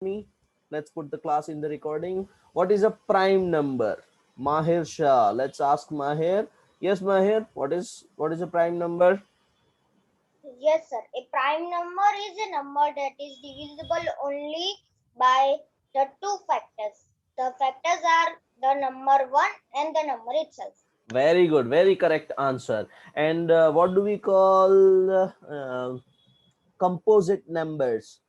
me. Let's put the class in the recording. What is a prime number? Mahir Shah. Let's ask Mahir. Yes, Mahir. What is a prime number? Yes, sir. A prime number is a number that is divisible only by the two factors. The factors are the number 1 and the number itself. Very good. Very correct answer. And what do we call composite numbers?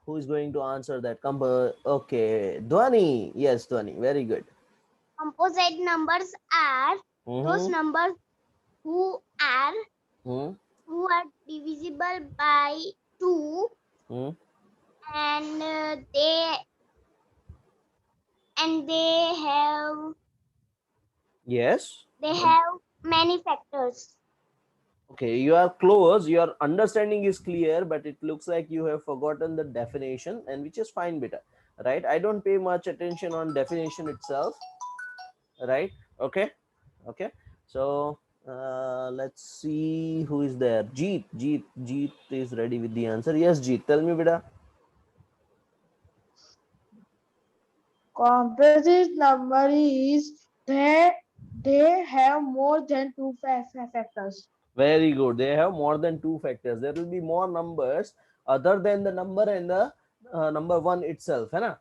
Who is going to answer that? Okay, Dhwani. Yes, Dhwani. Very good. Composite numbers are those Mm-hmm. numbers who are Mm-hmm. who are divisible by 2 Mm-hmm. and they Yes. have many factors. Okay, you are close. Your understanding is clear, but it looks like you have forgotten the definition, and which is fine, beta. Right? I don't pay much attention on definition itself. Right? Okay. Okay. So let's see who is there. Jeet is ready with the answer. Yes, Jeet. Tell me, beta. Composite number is they have more than two factors. Very good. They have more than two factors. There will be more numbers other than the number and the number one itself. Hai na?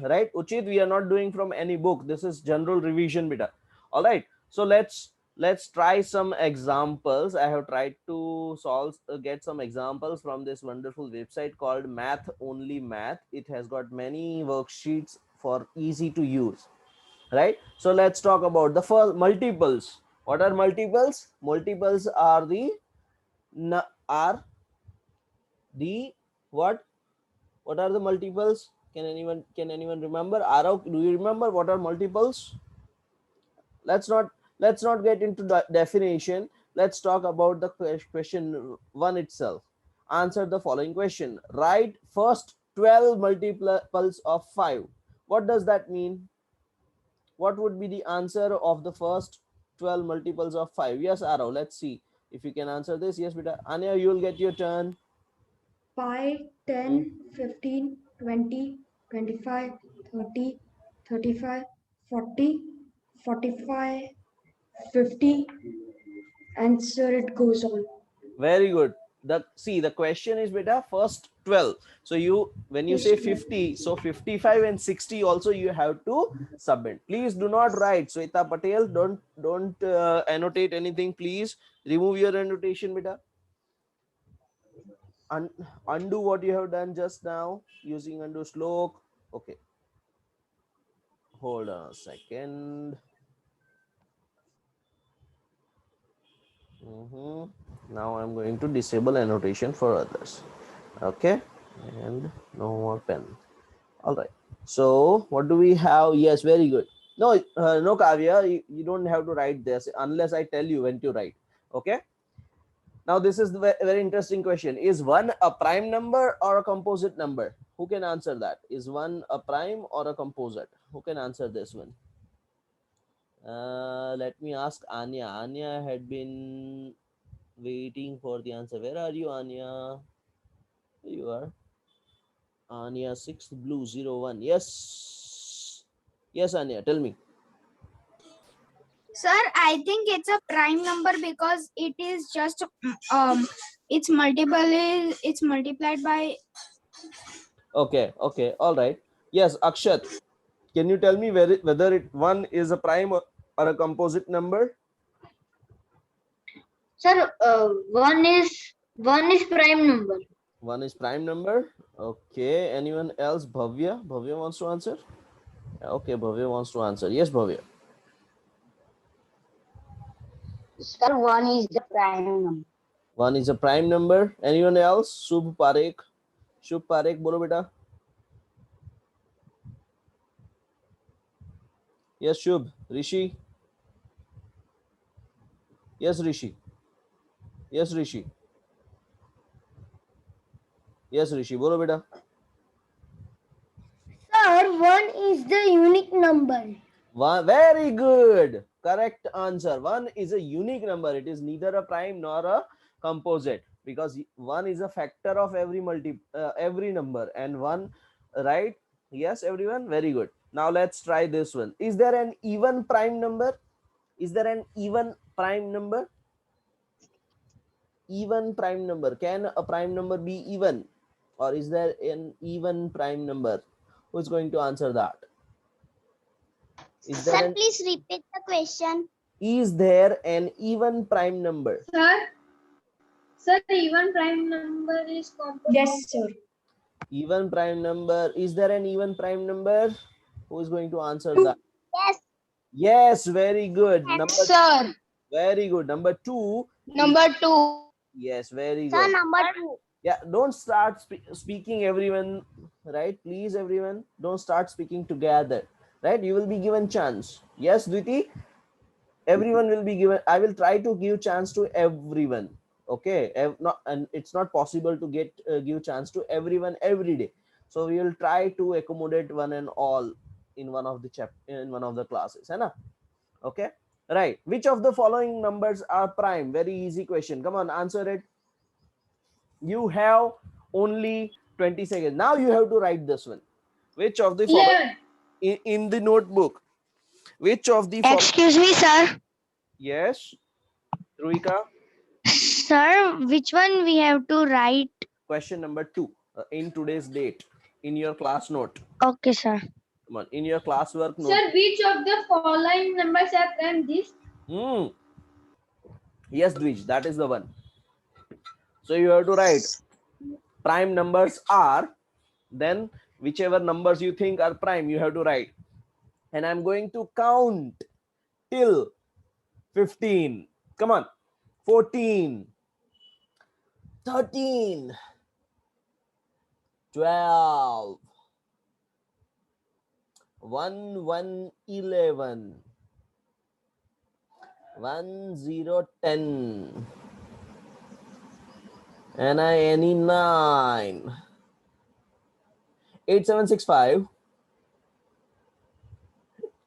Right? Uchit, we are not doing from any book. This is general revision, beta. All right. So let's try some examples. I have tried to get some examples from this wonderful website called Math Only Math. It has got many worksheets for easy to use. Right? So let's talk about the first multiples. What are multiples? Multiples are are the what? What are the multiples? Can anyone remember? Arav, do you remember what are multiples? Let's not get into the definition. Let's talk about the question one itself. Answer the following question. Write first 12 multiples of 5. What does that mean? What would be the answer of the first 12 multiples of 5? Yes, Arav, let's see if you can answer this. Yes, beta. Anya, you will get your turn. 5, Hmm. 10, 15, 20, 25, 30, 35, 40, 45, 50, and so it goes on. Very good. The question is beta first 12. So you when you say 50, so 55 and 60 also you have to submit. Please do not write. Sweta Patel, don't annotate anything. Please remove your annotation, beta. Undo what you have done just now using undo slok. Okay, hold on a second. Now I'm going to disable annotation for others. Okay, and no more pen. All right. So what do we have? Yes, very good. No, Kavya, you don't have to write this unless I tell you when to write. Okay. Now this is the very interesting question. Is one a prime number or a composite number? Who can answer that? Is one a prime or a composite? Who can answer this one? Let me ask Anya. Anya had been waiting for the answer. Where are you, Anya? Here you are. Anya 6th blue 01. Yes. Yes, Anya, tell me. Sir, I think it's a prime number because it is just it's multiplied by. Okay, okay, all right. Yes, Akshat, can you tell me whether one is a prime or a composite number? Sir, one is prime number. One is prime number. Okay, anyone else? Bhavya? Bhavya wants to answer? Okay, Bhavya wants to answer. Yes, Bhavya. Sir, one is the prime number. One is a prime number. Anyone else? Shubh Parekh. Shubh Parekh, bolo beta. Yes, Shubh. Rishi. Yes, Rishi. Yes, Rishi. Yes, Rishi. Bolo beta. Sir, 1 is the unique number. One, very good. Correct answer. One is a unique number. It is neither a prime nor a composite because one is a factor of every number, and one right? Yes, everyone, very good. Now let's try this one. Is there an even prime number? Is there an even prime number? Even prime number. Can a prime number be even, or is there an even prime number? Who's going to answer that? Is there Sir, an please repeat the question. is there an even prime number? Sir, even prime number is composed. Yes, sir. Even prime number. Is there an even prime number? Who is going to answer Two. that? Yes, Yes, very good. Sir, Very good. Number two. number 2. Yes, very sir, good. number 2. Yeah, don't start speaking, everyone, right? Please, everyone, don't start speaking together, right? You will be given chance. Yes, Dviti, everyone will be given. I will try to give chance to everyone. Okay, not, and it's not possible to get give chance to everyone every day. So we will try to accommodate one and all in one of the in one of the classes, है ना? Okay, right. Which of the following numbers are prime? Very easy question. Come on, answer it. You have only 20 seconds. Now you have to write this one. Which of the following 11. in the notebook? Which of the following? Excuse me, sir. Yes, Ruika. Sir, which one we have to write? Question number 2 in today's date in your class note. Okay, sir. Come on, in your classwork note. Sir, which of the following numbers are prime? This. Hmm. Yes, Dvij, that is the one. So you have to write prime numbers are, then whichever numbers you think are prime, you have to write. And I'm going to count till 15. Come on. 14, 13, 12, 1, 11, 1, 0, 10, NINE 9, 8, 7, 6, 5.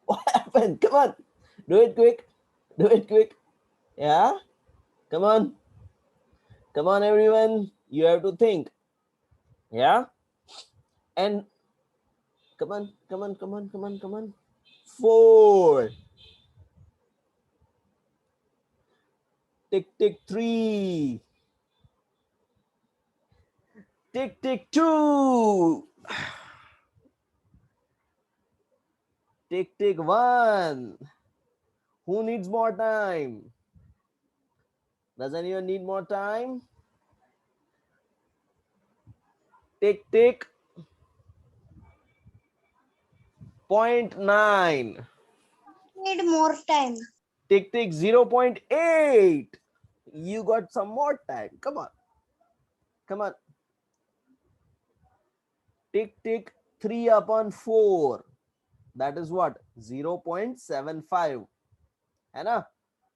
What happened? Come on. Do it quick. Do it quick. Yeah. Come on. Come on, everyone. You have to think. Yeah. And come on, come on, come on, come on, come on. 4. Tick, tick, 3. Tick, tick, 2. Tick, tick, 1. Who needs more time? Does anyone need more time? Tick, tick. 0.9. Need more time. Tick, tick, 0.8. You got some more time. Come on. Come on. Tick, tick, 3 upon 4. That is what? 0.75. है ना?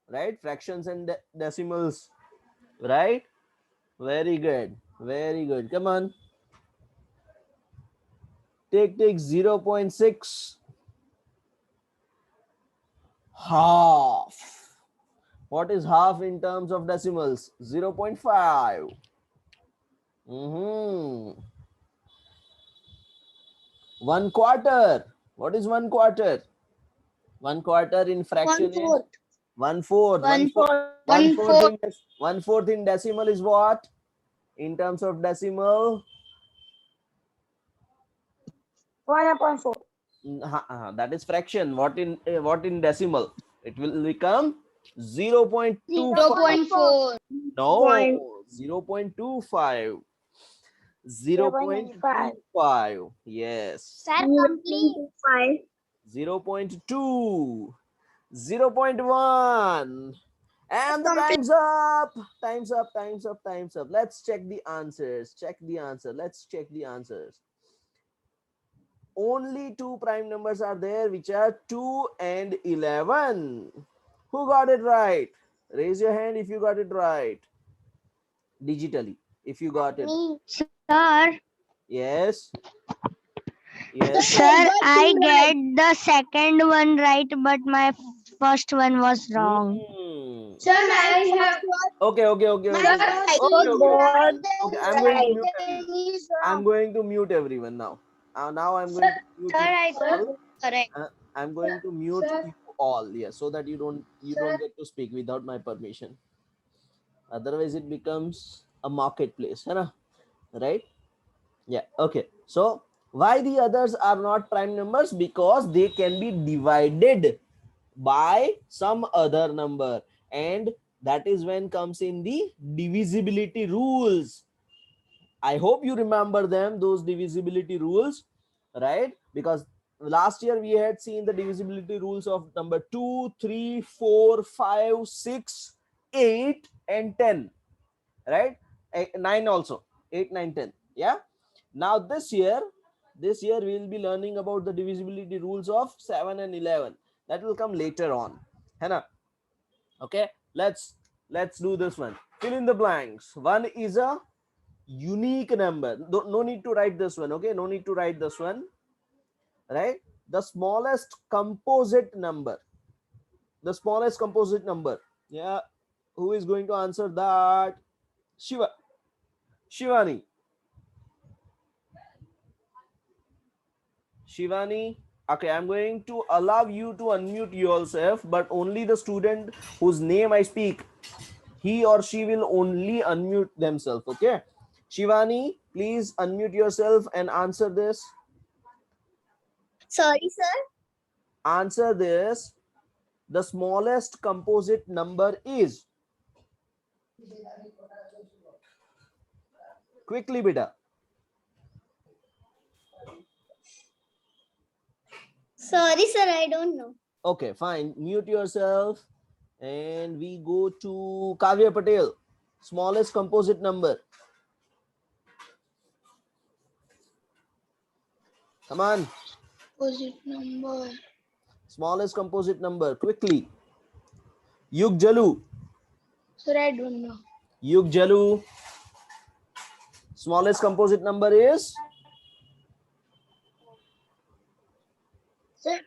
Right? Fractions and decimals. Right? Very good. Very good. Come on. Tick, tick, 0.6. Half. What is half in terms of decimals? 0.5. 1 quarter. What is 1 quarter? 1 quarter in fraction is 1/4. 1/4 in decimal is what? In terms of decimal, 1/4. that is fraction. What in decimal? It will become 0.25. 0.4. No, 0.25. 0.25. Yes. Sir, complete. 0.2. 0.1. And the time's up. Time's up. Time's up. Time's up. Let's check the answers. Check the answer. Let's check the answers. Only 2 prime numbers are there, which are 2 and 11. Who got it right? Raise your hand if you got it right. Digitally, if you got it. Me. Sir, Yes. Yes. sir, I get the second one right, but my first one was wrong. Sir, I have. Okay. Okay. I'm going to mute everyone now. Now I'm Sir, going to mute Sir, you I all. got correct. I'm going to mute Sir. you all, yes, so that you don't Sir. get to speak without my permission. Otherwise, it becomes a marketplace, है ना? Right? Yeah. Okay. So why the others are not prime numbers? Because they can be divided by some other number, and that is when comes in the divisibility rules. I hope you remember them, those divisibility rules, right? Because last year we had seen the divisibility rules of number 2, 3, 4, 5, 6, 8, and 10, right? 9 also, 8, 9, 10. Yeah. Now this year we will be learning about the divisibility rules of 7 and 11. That will come later on. Hannah. Okay. Let's do this one. Fill in the blanks. One is a unique number. No need to write this one. Okay. No need to write this one. Right. The smallest composite number. The smallest composite number. Yeah. Who is going to answer that? Shivani. Shivani, okay, I'm going to allow you to unmute yourself, but only the student whose name I speak, he or she will only unmute themselves, okay? Shivani, please unmute yourself and answer this. Sorry, sir. Answer this. The smallest composite number is. Quickly, beta. Sorry, sir. I don't know. Okay, fine. Mute yourself. And we go to Kavya Patel. Smallest composite number. Come on. Composite number. Smallest composite number. Quickly. Yug Jalu. Sir, I don't know. Yug Jalu. Smallest composite number is. Sir.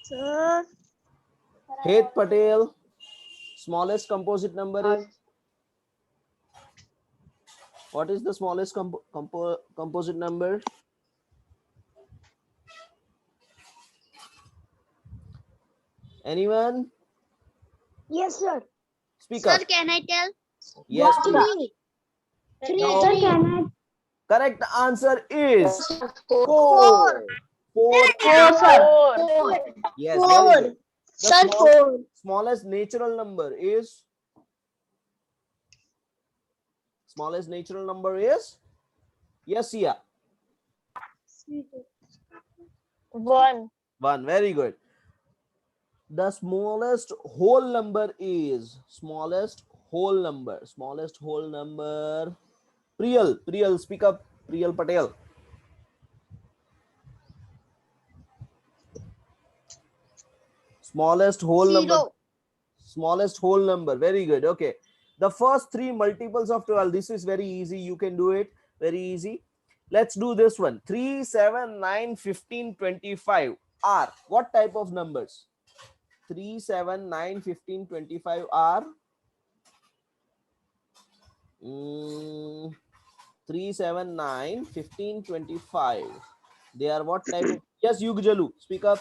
Sir. Het Patel. Smallest composite number is. What is the smallest composite number? Anyone? Yes, sir. Speak Sir, up. can I tell? Yes, please. Three. Three. No. Sir, can I? Correct answer is Four. 4. Four. Yes, very good. The Sir, four. smallest natural number is. Smallest natural number is. Yes, yeah. 1. 1. Very good. The smallest whole number is. Smallest whole number. Smallest whole number. Priyal, speak up. Priyal Patel. Smallest whole number. Smallest whole number. Very good. Okay. The first 3 multiples of 12. This is very easy. You can do it. Very easy. Let's do this one. 3, 7, 9, 15, 25 are what type of numbers? 3, 7, 9, 15, 25 are 3, 7, 9, 15, 25. They are what type of? Yes, Yug Jalu. Speak up.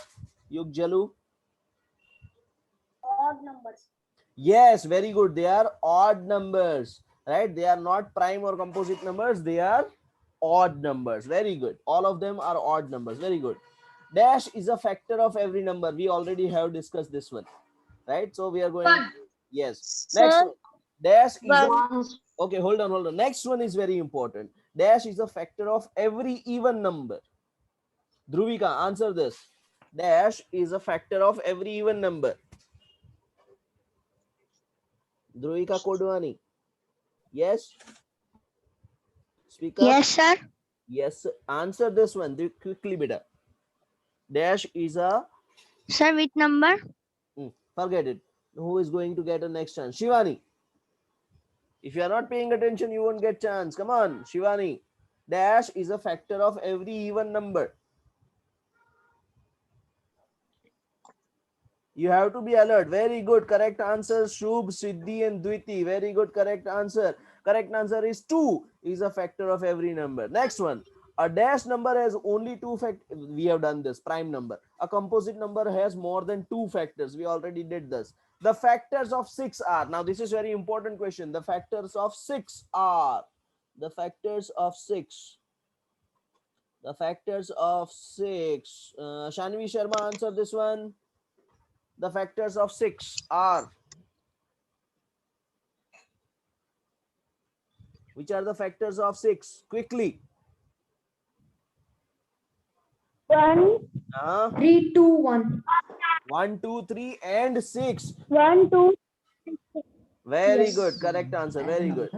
Yug Jalu. Odd numbers. Yes, very good. They are odd numbers, right? They are not prime or composite numbers. They are odd numbers. Very good. All of them are odd numbers. Very good. Dash is a factor of every number. We already have discussed this one, right? So we are going. 1. Yes. Next one. Dash is a, One. okay. Hold on. Next one is very important. Dash is a factor of every even number. Dhruvika, answer this. Dash is a factor of every even number. Dhruvika Kodwani. Yes. Speak up. Yes, sir. Yes. Answer this one quickly, beta. Dash is a. Sir, which number? Forget it. Who is going to get a next chance? Shivani. If you are not paying attention, you won't get chance. Come on, Shivani. Dash is a factor of every even number. You have to be alert. Very good. Correct answer. Shubh, Siddhi, and Dviti. Very good. Correct answer. Correct answer is 2 is a factor of every number. Next one. A dash number has only two factors. We have done this. Prime number. A composite number has more than two factors. We already did this. The factors of 6 are. Now this is very important question. The factors of 6 are. The factors of 6. The factors of 6. Shanvi Sharma, answer this one. The factors of 6 are. Which are the factors of 6? Quickly. 1, 3, 2, 1. 1, 2, 3, and 6. 1, 2. Very Yes. good. Correct answer. Very good.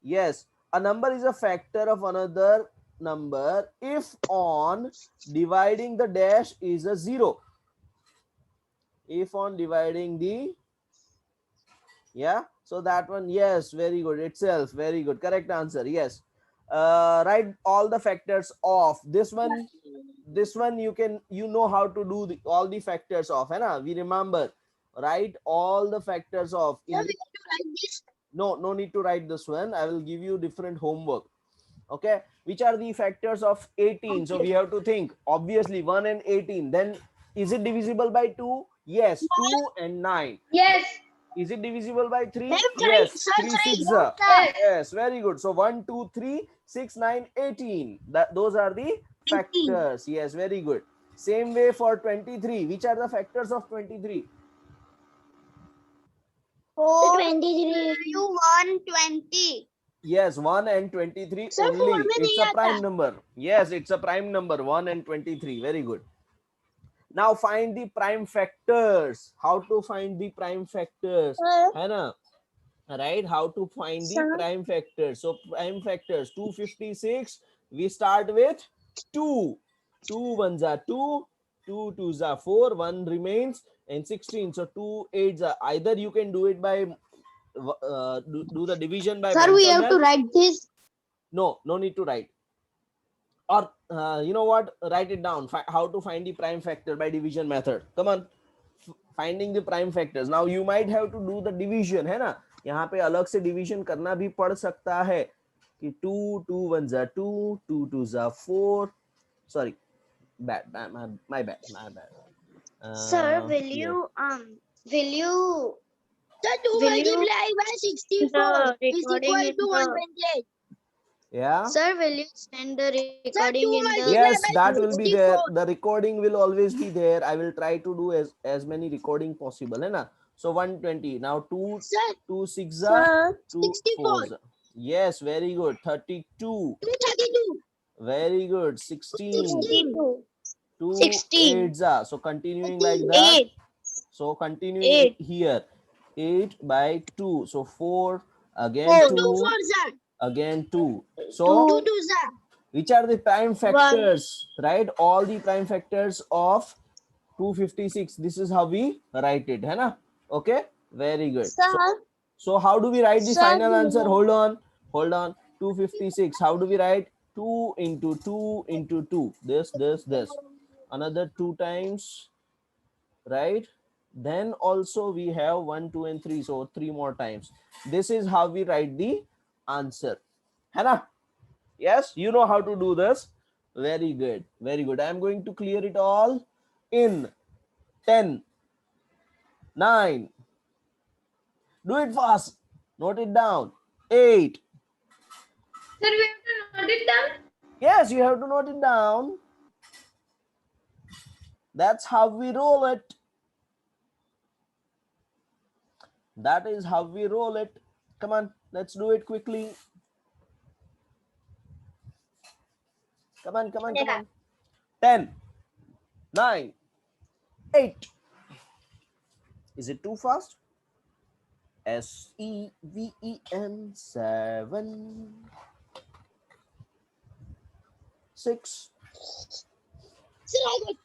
Yes. A number is a factor of another number if on dividing the dash is a 0. If on dividing the, yeah, so that one, yes, very good. Itself, very good. Correct answer. Yes. Write all the factors of this one. This one you know how to do all the factors of, है ना? We remember. Write all the factors of. No need to write this one. I will give you different homework. Okay, which are the factors of 18? So we have to think, obviously 1 and 18. Then is it divisible by 2? Yes. 2 and 9. Yes. Is it divisible by 3? Yes. 3 6 are. Yes. Yes, very good. So 1 2 3 6 9 18. Those are the factors. Yes, very good. Same way for 23. Which are the factors of 23? 4, 23, 1, 20. Yes, 1 and 23 Sir, only. four में It's नहीं a prime आता. number. Yes, it's a prime number. 1 and 23. Very good. Now find the prime factors. How to find the prime factors? है ना? Right? How to find the prime factors? So prime factors 256. We start with 2. 2 ones are 2. 2 twos are 4. 1 remains and 16. So 2 eights are. Either you can do it by do the division by Sir, we have to Venturnal. write this. No need to write. Or you know what? Write it down. How to find the prime factor by division method. Come on. Finding the prime factors. Now you might have to do the division, है ना? यहाँ पे अलग से division करना भी पड़ सकता है कि 2 2 ones are 2, 2 twos are 4. Sorry, my bad. Sir, will Yeah. you Sir, 2 multiplied by 64 is equal to 128. Yeah. Sir, will you send the recording in the Yes, that will be there. The recording will always be there. I will try to do as many recording possible, है ना? So 120. Now 2 Sir, 2 6 sir, 2 64. 4. Yes, very good. 32. 232. Very good. 16. 62. 2 16. 8. So continuing like that. 8. So continuing 8. here. 8 by 2. So 4. Again 4. 2. 2 4 sir. Again 2. So 2 2 sir. which are the prime factors? Right? All the prime factors of 256. This is how we write it. है ना? Okay. Very good. So how do we write the Sir, final answer? Hold on. 256. How do we write? 2 into 2 into 2. This. Another 2 times. Right? Then also we have 1, 2, and 3. So 3 more times. This is how we write the answer. है ना? Yes, you know how to do this. Very good. Very good. I am going to clear it all in 10, 9. Do it fast. Note it down. 8. Sir, we have to note it down. Yes, you have to note it down. That's how we roll it. That is how we roll it. Come on, let's do it quickly. Come on. 10, 9, 8. Is it too fast? SEVEN 7, 6. Sir, I got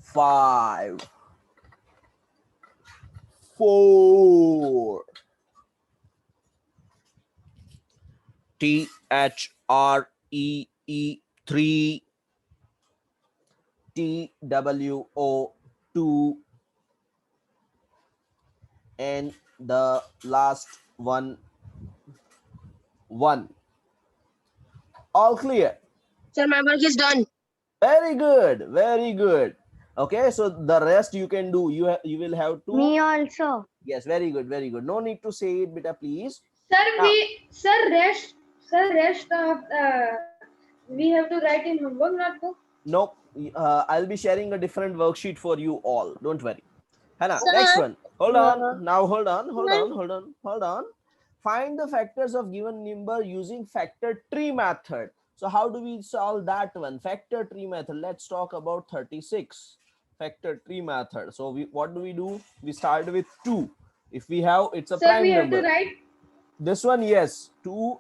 5, 4. THREE 3. TWO 2. And the last one 1. All clear? Sir, my work is done. Very good, very good. Okay, so the rest you can do. You will have to. Me also. Yes, very good, very good. No need to say it, beta, please. Sir, Now, rest of we have to write in homework notebook. nope. I'll be sharing a different worksheet for you all. Don't worry. Hannah, Sir, next one. Hold on. uh, Now hold on. Find the factors of given number using factor tree method. So how do we solve that one? Factor tree method. Let's talk about 36. Factor tree method. So what do? We start with 2. If we have, it's a Sir, we prime have number. to write. This one, yes. 2,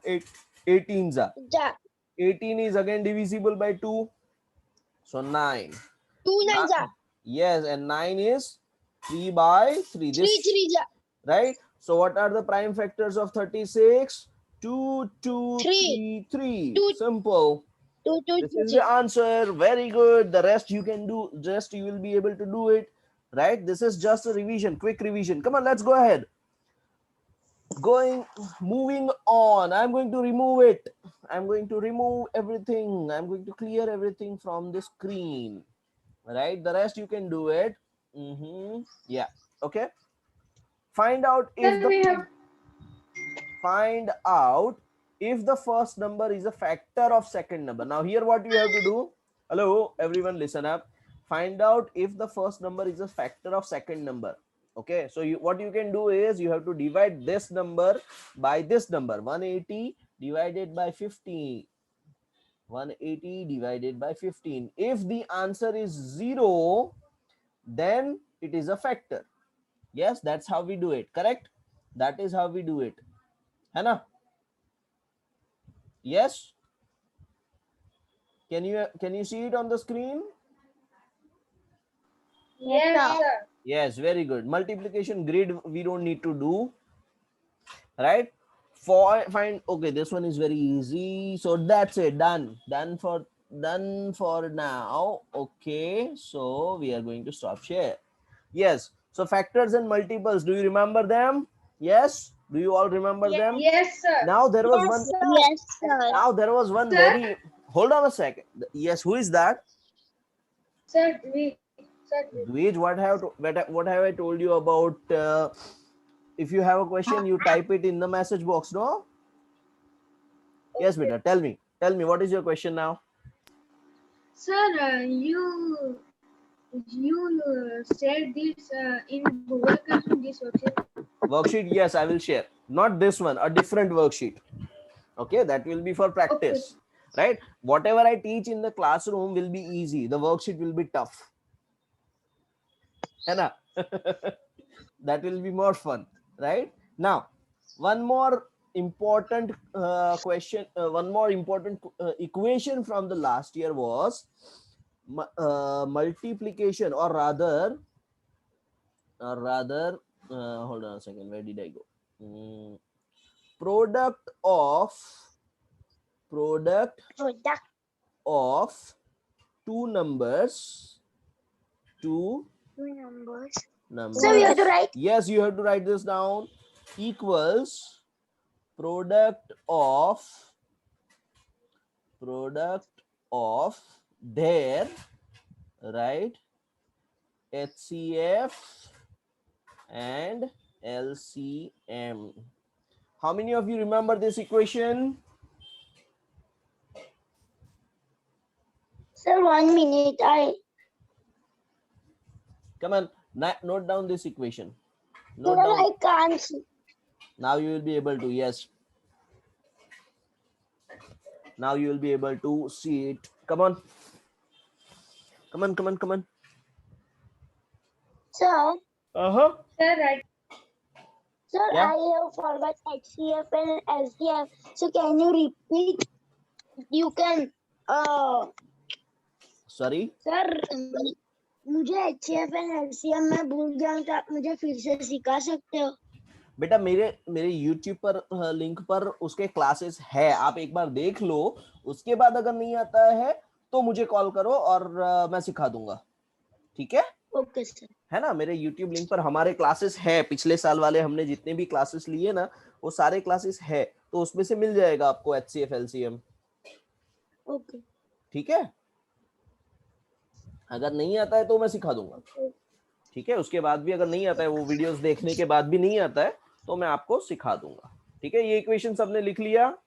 18s are. ja, 18 is again divisible by 2. So 9. 2 nines are. Yes, and 9 is 3 by 3. 3 ja. Right? So what are the prime factors of 36? 2, 2, 3, 3. Two. Simple. 2, 2, This is the answer. Very good. The rest you can do. Just you will be able to do it. Right? This is just a revision, quick revision. Come on, let's go ahead. Moving on. I'm going to remove it. I'm going to remove everything. I'm going to clear everything from the screen. Right? The rest you can do it. Yeah. Okay. Find out if the first number is a factor of second number. Now here what you have to do. Hello, everyone, listen up. Find out if the first number is a factor of second number. Okay, so what you can do is you have to divide this number by this number. 180 divided by 15. 180 divided by 15. If the answer is 0, then it is a factor. Yes, that's how we do it. Correct? That is how we do it. Hannah? Yes? Can you see it on the screen? Yes, sir. Yes, very good. Multiplication grid we don't need to do. Right? Okay, this one is very easy. So that's it. Done for now. Okay, so we are going to stop share. Yes. So factors and multiples, do you remember them? Yes. Do you all remember them? Yes, sir. Now there was one. Yes, sir. Now there was one Sir? very. Hold on a second. Yes. Who is that? Sir, Dwej, what have I told you about? If you have a question, you type it in the message box. No. Yes, beta. Tell me. What is your question now? Sir, you said this in Google Classroom, this worksheet. Worksheet, yes, I will share. Not this one, a different worksheet. Okay, that will be for practice. Okay. Right? Whatever I teach in the classroom will be easy. The worksheet will be tough. Anna? That will be more fun. Right? Now, one more important question, one more important equation from the last year was multiplication, or rather, hold on a second, where did I go? Product of two numbers. So we have to write. Yes, you have to write this down. Equals product of their, right, HCF and LCM. How many of you remember this equation? Sir, 1 minute. Come on, note down this equation. Sir, I can't see. Now you will be able to. Yes. Now you will be able to see it. Come on. Sir. Sir, right. Sir, Yeah? I have forgot HCF and LCM. So can you repeat? You can. Sorry. Sir मुझे HCF and LCM में भूल जाऊं तो आप मुझे फिर से सिखा सकते हो? बेटा मेरे YouTube पर लिंक पर उसके क्लासेस है, आप एक बार देख लो, उसके बाद अगर नहीं आता है तो मुझे कॉल करो और मैं सिखा दूंगा. ठीक है? Okay sir. है ना, मेरे YouTube लिंक पर हमारे क्लासेस है, पिछले साल वाले हमने जितने भी क्लासेस लिए ना वो सारे क्लासेस है, तो उसमें से मिल जाएगा आपको HCF LCM. ओके ठीक है, अगर नहीं आता है तो मैं सिखा दूंगा, ठीक है, उसके बाद भी अगर नहीं आता है, वो वीडियोस देखने के बाद भी नहीं आता है, तो मैं आपको सिखा दूंगा, ठीक है। ये इक्वेशन सबने लिख लिया?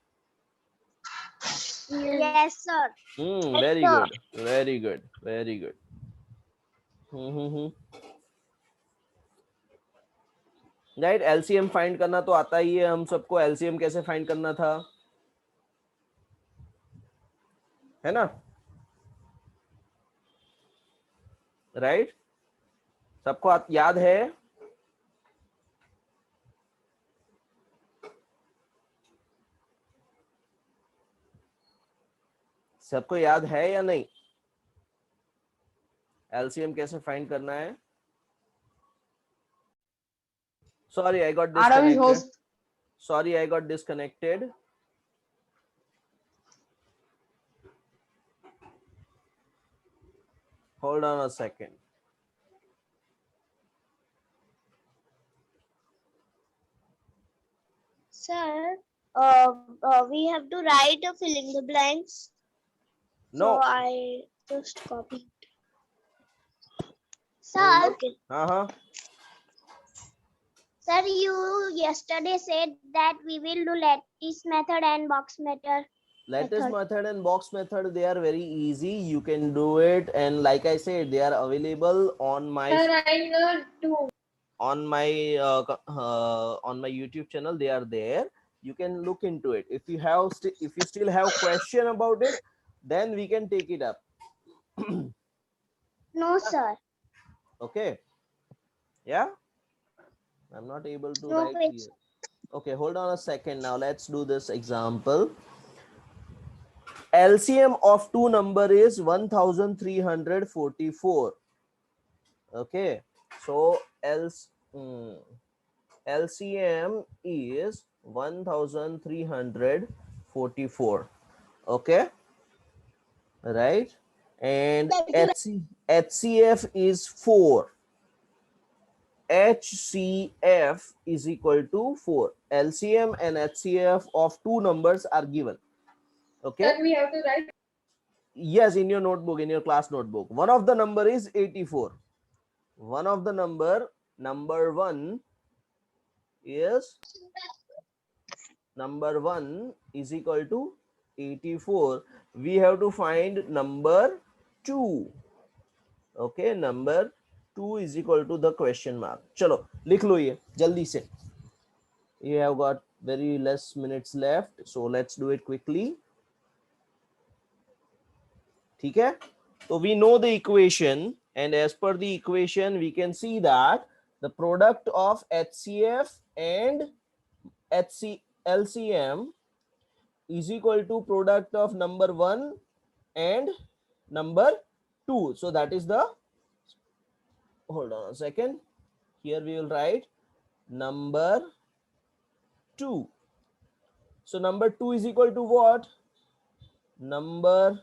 Yes, sir. Very good, very good, very good. Right, LCM find करना तो आता ही है हम सबको। एलसीएम कैसे फाइंड करना था, है ना? राइट, सबको याद है? सबको याद है या नहीं? एलसीएम कैसे फाइंड करना है? Sorry, I got disconnected. Sorry, I got disconnected. Hold on a second. Sir, we have to write a fill in the blanks. No. So I just copied. Sir, Okay. Sir, you yesterday said that we will do lattice method and box method. Lattice method and box method, they are very easy. You can do it, and like I said, they are available on my Sir, I know too. on my YouTube channel. They are there. You can look into it. If you have if you still have question about it, then we can take it up. No, sir. Okay. Yeah. I'm not able to No, write here. Okay, hold on a second. Now let's do this example. LCM of two number is 1344. Okay, so LCM is 1344. Okay, right, and HCF is 4. HCF is equal to 4. LCM and HCF of two numbers are given. Okay. Sir, we have to write. Yes, in your notebook, in your class notebook. One of the number is 84. One of the number one is equal to 84. We have to find number 2. Okay, number 2 is equal to the question mark. Chalo, likh lo ye jaldi se. You have got very less minutes left, so let's do it quickly. ठीक है, so we know the equation, and as per the equation we can see that the product of HCF and LCM is equal to product of number 1 and number 2. So that is the, hold on a second, here we will write number 2. So number 2 is equal to what? Number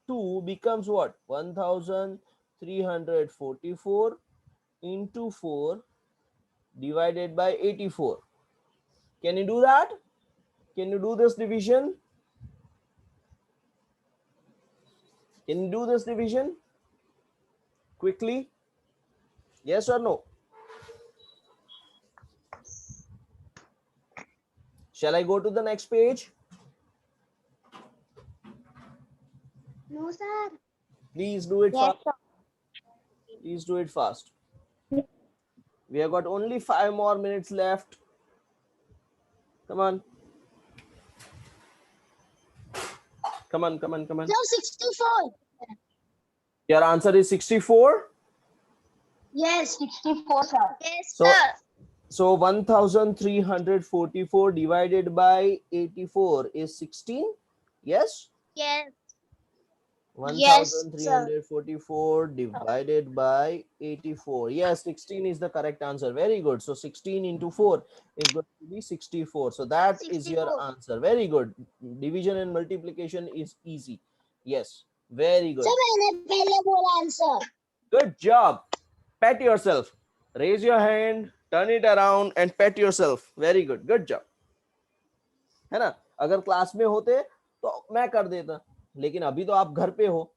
2 becomes what? 1344 into 4 divided by 84. Can you do that? Can you do this division? Can you do this division quickly? Yes or no? Shall I go to the next page? No, sir. Please do it fast. Please do it fast. We have got only 5 more minutes left. Come on. Come on, come on, come on. So 64. Your answer is 64? Yes, 64, sir. Yes, So, sir. so 1344 divided by 84 is 16? Yes? Yes. 1344 divided by 84. Yes, 16 is the correct answer. Very good. So 16 into 4 is going to be 64. So that is your 64. answer. Very good. Division and multiplication is easy. Yes, very good. So मैंने पहले बोला answer. Good job. Pat yourself. Raise your hand, turn it around and pat yourself. Very good. Good job. है ना? अगर class में होते तो मैं कर देता, लेकिन अभी तो आप घर पे हो,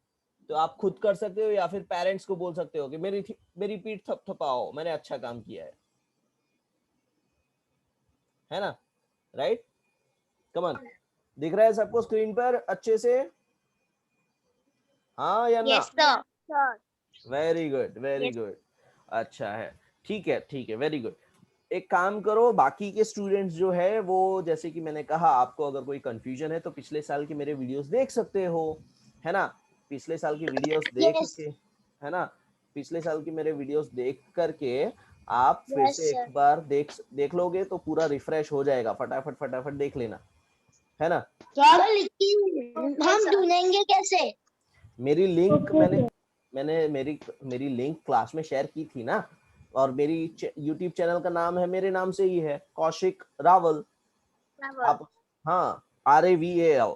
तो आप खुद कर सकते हो या फिर पेरेंट्स को बोल सकते हो कि मेरी पीठ थपथपाओ, मैंने अच्छा काम किया है ना? Right, come on. दिख रहा है सबको स्क्रीन पर अच्छे से? हाँ या ना? Yes, sir. Very good, very Yes. Good. अच्छा है, ठीक है, ठीक है, वेरी गुड। एक काम करो, बाकी के स्टूडेंट्स जो है वो, जैसे कि मैंने कहा, आपको अगर कोई कंफ्यूजन है तो पिछले साल के मेरे वीडियोस देख सकते हो, है ना? पिछले साल की वीडियोस देख Yes. के, है ना, पिछले साल की मेरे वीडियोस देख करके आप फिर Yes, से sir. एक बार देख लोगे तो पूरा रिफ्रेश हो जाएगा। फटाफट फटाफट देख लेना, है ना? सर लेकिन हम ढूंढेंगे कैसे? मेरी लिंक मैंने मेरी लिंक क्लास में शेयर की थी ना, और मेरी यूट्यूब चैनल का नाम है, मेरे नाम से ही है, कौशिक रावल। आप, हाँ, RAVAL।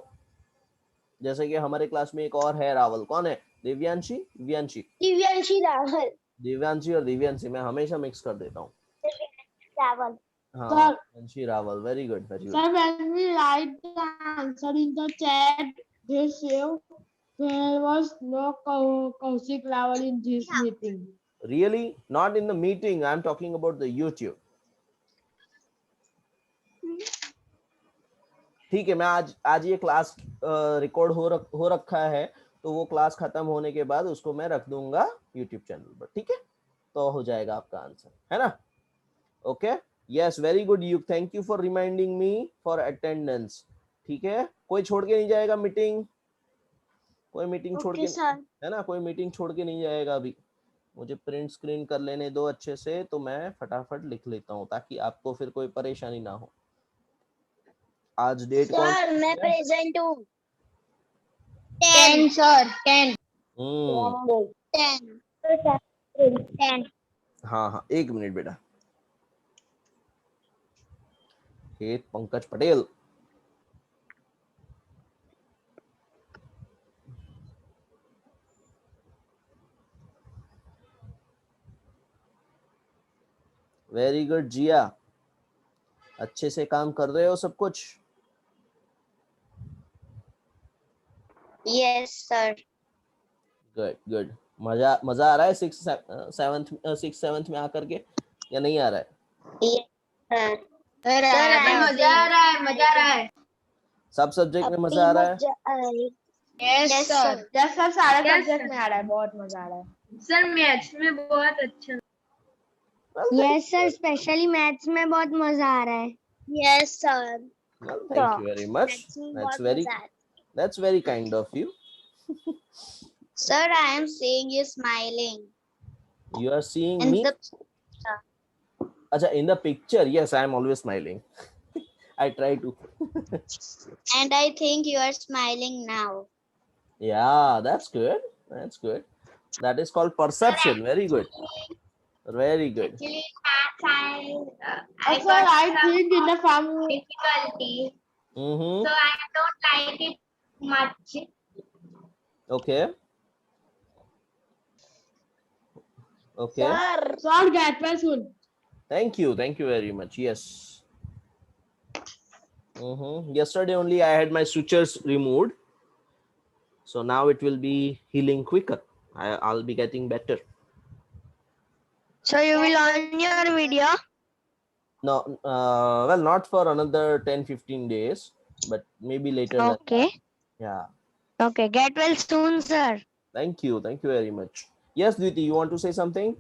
जैसे कि हमारे क्लास में एक और है रावल, कौन है? दिव्यांशी, दिव्यांशी, दिव्यांशी रावल। दिव्यांशी और दिव्यांशी मैं हमेशा मिक्स कर देता हूँ। Travel. हाँ, Sir. Divyanshi Rawal, very good, very good. Sir, when we write the answer in the chat, they say there was no Kaushik Rawal in this meeting. Really? Not in the meeting, I'm talking about the YouTube. ठीक है, मैं आज ये class record हो रखा है, तो वो क्लास खत्म होने के बाद उसको मैं रख दूंगा यूट्यूब चैनल पर, ठीक है? तो हो जाएगा आपका आंसर, है ना? ओके, यस, वेरी गुड युग, thank you for reminding me for attendance. ठीक है, कोई छोड़ के नहीं जाएगा मीटिंग, कोई मीटिंग छोड़ के, है ना, कोई मीटिंग छोड़ के नहीं जाएगा। अभी मुझे प्रिंट स्क्रीन कर लेने दो अच्छे से, तो मैं फटाफट लिख लेता हूँ ताकि आपको फिर कोई परेशानी ना हो। आज डेट कौन? सर मैं प्रेजेंट हूँ। 10, sir. 10. 10. 10. हाँ हाँ, एक मिनट बेटा। हे पंकज पटेल, वेरी गुड जिया, अच्छे से काम कर रहे हो सब कुछ? Yes, sir. Good good. मजा आ रहा है 6th 7th में आकर के, या नहीं आ रहा है? Yes, sir. सर मजा आ रहा है, मजा आ रहा है। सब सब्जेक्ट में मजा आ रहा है? Yes, sir. सर सारे Yes, सब्जेक्ट sir. में आ रहा है, बहुत मजा आ रहा है। सर मैथ्स में बहुत अच्छा। यस सर, स्पेशली मैथ्स में बहुत मजा आ रहा है। Yes, sir. Well, thank you very much. That's very kind of you. Sir, I am seeing you smiling. You are seeing And me? Acha, in the picture, yes, I am always smiling. I try to. And I think you are smiling now. Yeah, that's good. That's good. That is called perception. Very good. Very good. Actually, maths I Sir, I think in the family. difficulty, Mm-hmm. so I don't like it much. Okay. Okay. Sir, get well soon. Thank you. Thank you very much. Yes. Mm-hmm. Yesterday only I had my sutures removed. So now it will be healing quicker. I'll be getting better. So you will on your video? No, well, not for another 10-15 days, but maybe later. Okay. Yeah. Okay. Get well soon, sir. Thank you. Thank you very much. Yes, Diti, you want to say something?